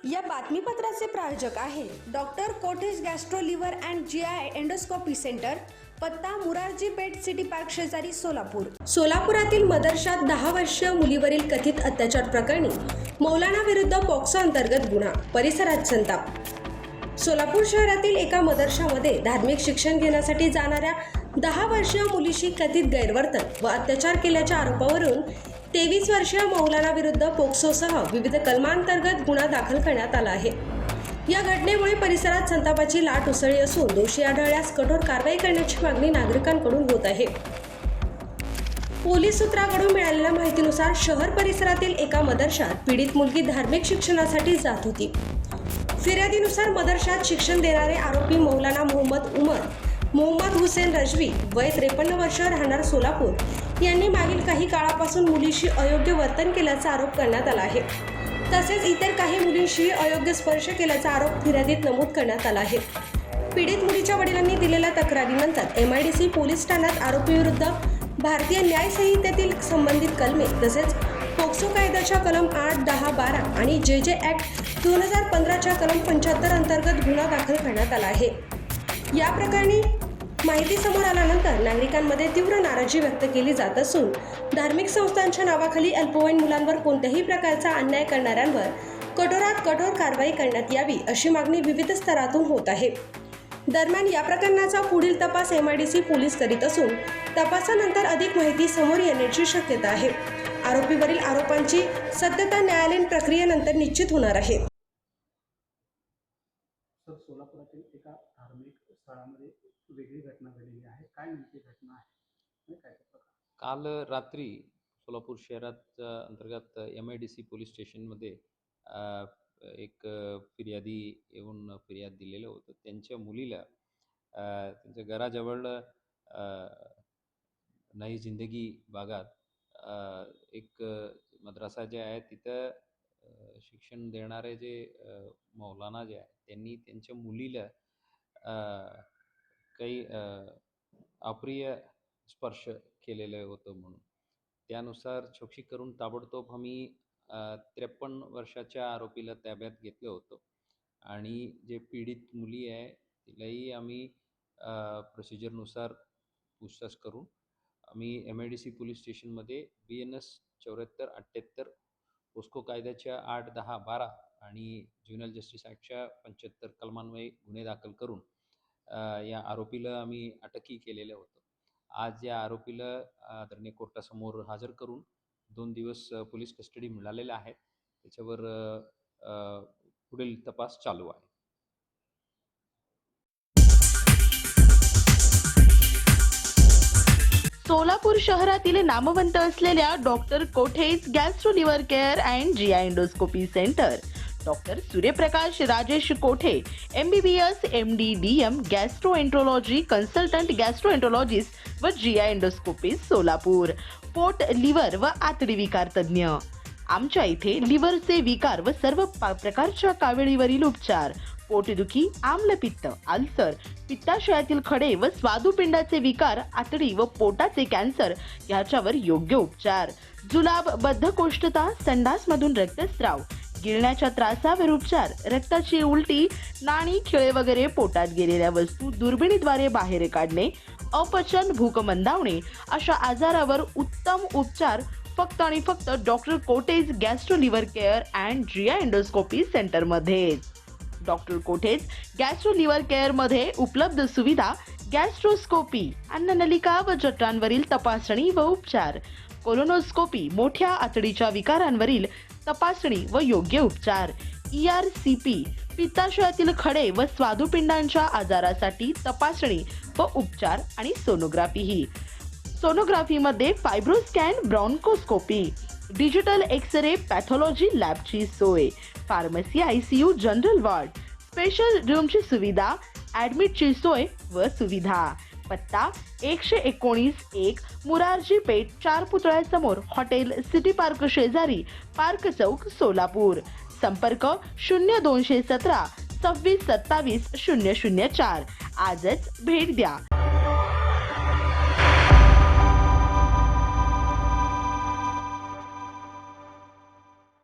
या बातमीपत्राचे प्रायोजक आहे doctor Kothe's gastro liver and GI endoscopy centre, पत्ता मुरारजी पेठ सिटी पार्क शेजारी सोलापूर। सोलापुरातील मदरशात 10 वर्षीय मुलीवरील कथित अत्याचार प्रकरणी मौलाना विरुद्ध पॉक्सो अंतर्गत गुन्हा, परिसरात संताप। सोलापूर शहरातील एका मदरशामध्ये धार्मिक शिक्षण घेण्यासाठी जाणाऱ्या 10 वर्षीय मुलीशी कथित गैरवर्तन व अत्याचार केल्याच्या आरोपावरून 23 वर्षीय मौलाना विरुद्ध पोक्सोसह विविध कलमांतर्गत गुन्हा दाखल करण्यात आला आहे। या घटनेमुळे परिसरात संतापाची लाट उसळली असून दोषी आढळल्यास कठोर कारवाई करण्याची मागणी नागरिकांकडून होत आहे। पोलीस सूत्रांकडून मिळालेल्या माहितीनुसार शहर परिसरातील एका मदरशात पीडित मुलगी धार्मिक शिक्षणासाठी जात होती। फिर्यादीनुसार मदरशात शिक्षण देणारे आरोपी मौलाना मोहम्मद हुसेन रजवी वय 53 वर्ष, राहणार सोलापूर यांनी मागील काही काळापासून मुलीशी अयोग्य वर्तन केल्याचा आरोप करण्यात आला आहे। तसेच इतर काही मुलींशी अयोग्य स्पर्श केल्याचा आरोप फिर्यादीत नमूद करण्यात आला आहे। पीडित मुलीच्या वडिलांनी दिलेल्या तक्रारीनंतर MIDC पोलीस ठाण्यात आरोपीविरुद्ध भारतीय न्याय संहितेतील संबंधित कलमे तसेच पोक्सो कायद्याच्या कलम 8, 10, 12 आणि JJ ॲक्ट 2015च्या कलम 75 अंतर्गत गुन्हा दाखल करण्यात आला आहे। या प्रकरणी माहिती समोर आल्यानंतर नागरिकांमध्ये तीव्र नाराजी व्यक्त केली जात असून धार्मिक संस्थांच्या नावाखाली अल्पवयीन मुलांवर कोणत्याही प्रकारचा अन्याय करणाऱ्यांवर कठोरात कठोर कारवाई करण्यात यावी अशी मागणी विविध स्तरातून होत आहे। दरम्यान या प्रकरणाचा पुढील तपास MIDC पोलीस करीत असून तपासानंतर अधिक माहिती समोर येण्याची शक्यता आहे। आरोपीवरील आरोपांची सत्यता न्यायालयीन प्रक्रियेनंतर निश्चित होणार आहे। सोलापुरातील एका धार्मिक स्थळामध्ये वेगळी घटना घडलेली आहे, काय नेमकी घटना आहे, काय प्रकार? काल रात्री सोलापूर शहरात अंतर्गत MIDC पोलीस स्टेशनमध्ये एक फिर्यादी येऊन फिर्याद दिलेलं होतं। त्यांच्या मुलीला त्यांच्या घराजवळ नई जिंदगी भागात एक मद्रासा जे आहे तिथं शिक्षण देणारे जे मौलाना जे आहे त्यांनी त्यांच्या मुलीला काही अप्रिय स्पर्श केलेलं होतं म्हणून त्यानुसार चौकशी करून ताबडतोब आम्ही 53 वर्षाच्या आरोपीला ताब्यात घेतलं होतं आणि जे पीडित मुली आहे तिलाही आम्ही प्रोसिजरनुसार पूछताछ करून आम्ही MIDC पोलीस स्टेशनमध्ये BNS 7478 पोस्को कायद्याच्या 8, 10, 12 आणि ज्युनियल जस्टिस ॲक्टच्या 75 कलमान्वये गुन्हे दाखल करून या आरोपीला आम्ही अटकही केलेलं होतं। आज या आरोपीला आदरणीय कोर्टासमोर हजर करून 2 दिवस पोलीस कस्टडी मिळालेल्या आहेत। त्याच्यावर पुढील तपास चालू आहे। सोलापूर शहरातील नामवंत असलेल्या doctor Kothe's gastro liver care and GI endoscopy centre, doctor Suryaprakash Rajesh Kothe MBBS MD DM gastroenterology consultant gastroenterologist व GI एंडोस्कोपिस्ट सोलापूर, पोट, लिव्हर व आतडी विकार तज्ज्ञ। आमच्या इथे लिव्हरचे विकार व सर्व प्रकारच्या काविळीवरील उपचार, पोटदुखी, आम्लपित्त, अल्सर, पित्ताशयातील खडे व स्वादुपिंडाचे विकार, आतडी व पोटाचे कॅन्सर याच्यावर योग्य उपचार, जुलाब, बद्धकोष्ठता, संडासमधून रक्तस्राव, गिळण्याच्या त्रासावर उपचार, रक्ताची उलटी, नाणी, खिळे वगैरे पोटात गेलेल्या वस्तू दुर्बिणीद्वारे बाहेर काढणे, अपचन, भूक मंदावणे अशा आजारावर उत्तम उपचार फक्त आणि फक्त doctor Kothe's gastro liver care and GI endoscopy सेंटरमध्ये। Doctor Kothe's gastro liver care मध्ये उपलब्ध सुविधा गॅस्ट्रोस्कोपी, अन्ननलिका व जठरांवरील तपासणी व उपचार, कोलोनोस्कोपी, मोठ्या आतडीच्या विकारांवरील तपासणी व योग्य उपचार, ERCP, पित्ताशयातील खडे व स्वादुपिंडांच्या आजारासाठी तपासणी व उपचार आणि सोनोग्राफी। सोनोग्राफीमध्ये fibroscan, bronchoscopy, digital X-ray, pathology लॅबची सोय, pharmacy, ICU, general ward, special रूमची सुविधा, ॲडमिटची सोय व सुविधा। पत्ता 119-1 मुरारजी पेठ 4 पुतळ्यासमोर, हॉटेल सिटी पार्क शेजारी, पार्क चौक, सोलापूर। संपर्क 0217 26 27 004। आजच भेट द्या।